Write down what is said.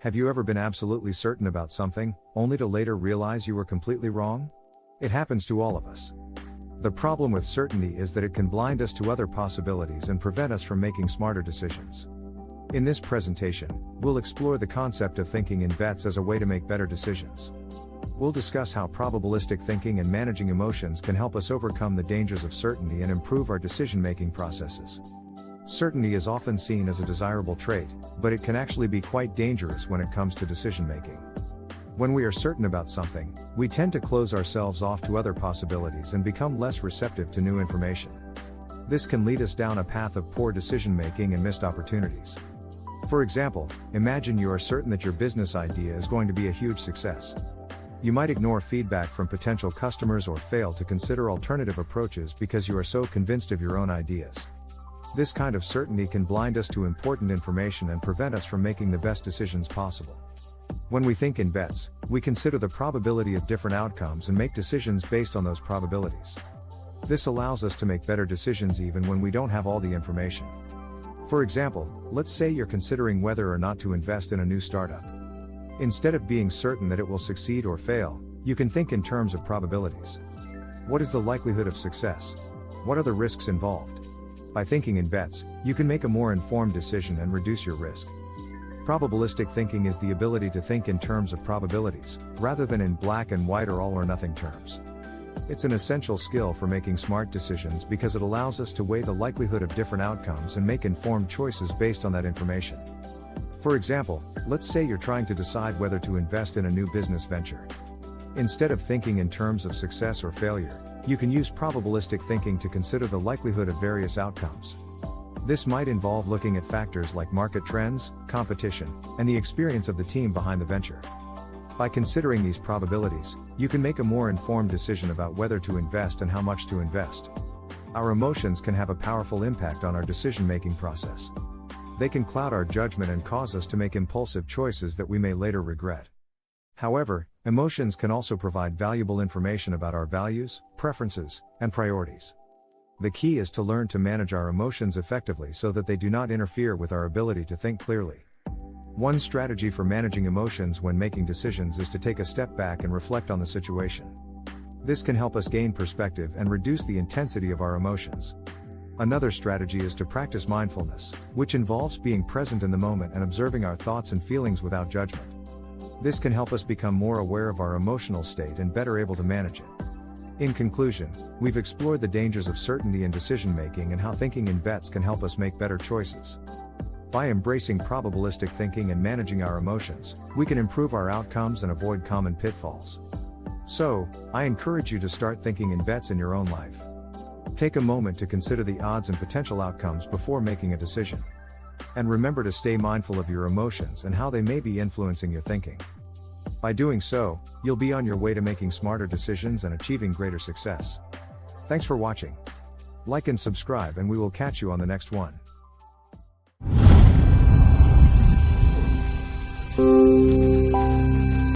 Have you ever been absolutely certain about something, only to later realize you were completely wrong? It happens to all of us. The problem with certainty is that it can blind us to other possibilities and prevent us from making smarter decisions. In this presentation, we'll explore the concept of thinking in bets as a way to make better decisions. We'll discuss how probabilistic thinking and managing emotions can help us overcome the dangers of certainty and improve our decision-making processes. Certainty is often seen as a desirable trait, but it can actually be quite dangerous when it comes to decision-making. When we are certain about something, we tend to close ourselves off to other possibilities and become less receptive to new information. This can lead us down a path of poor decision-making and missed opportunities. For example, imagine you are certain that your business idea is going to be a huge success. You might ignore feedback from potential customers or fail to consider alternative approaches because you are so convinced of your own ideas. This kind of certainty can blind us to important information and prevent us from making the best decisions possible. When we think in bets, we consider the probability of different outcomes and make decisions based on those probabilities. This allows us to make better decisions even when we don't have all the information. For example, let's say you're considering whether or not to invest in a new startup. Instead of being certain that it will succeed or fail, you can think in terms of probabilities. What is the likelihood of success? What are the risks involved? By thinking in bets, you can make a more informed decision and reduce your risk. Probabilistic thinking is the ability to think in terms of probabilities, rather than in black and white or all or nothing terms. It's an essential skill for making smart decisions because it allows us to weigh the likelihood of different outcomes and make informed choices based on that information. For example, let's say you're trying to decide whether to invest in a new business venture. Instead of thinking in terms of success or failure, you can use probabilistic thinking to consider the likelihood of various outcomes. This might involve looking at factors like market trends, competition, and the experience of the team behind the venture. By considering these probabilities, you can make a more informed decision about whether to invest and how much to invest. Our emotions can have a powerful impact on our decision-making process. They can cloud our judgment and cause us to make impulsive choices that we may later regret. However, emotions can also provide valuable information about our values, preferences, and priorities. The key is to learn to manage our emotions effectively so that they do not interfere with our ability to think clearly. One strategy for managing emotions when making decisions is to take a step back and reflect on the situation. This can help us gain perspective and reduce the intensity of our emotions. Another strategy is to practice mindfulness, which involves being present in the moment and observing our thoughts and feelings without judgment. This can help us become more aware of our emotional state and better able to manage it. In conclusion, we've explored the dangers of certainty in decision-making and how thinking in bets can help us make better choices. By embracing probabilistic thinking and managing our emotions, we can improve our outcomes and avoid common pitfalls. So, I encourage you to start thinking in bets in your own life. Take a moment to consider the odds and potential outcomes before making a decision. And remember to stay mindful of your emotions and how they may be influencing your thinking. By doing so, you'll be on your way to making smarter decisions and achieving greater success. Thanks for watching. Like and subscribe, and we will catch you on the next one.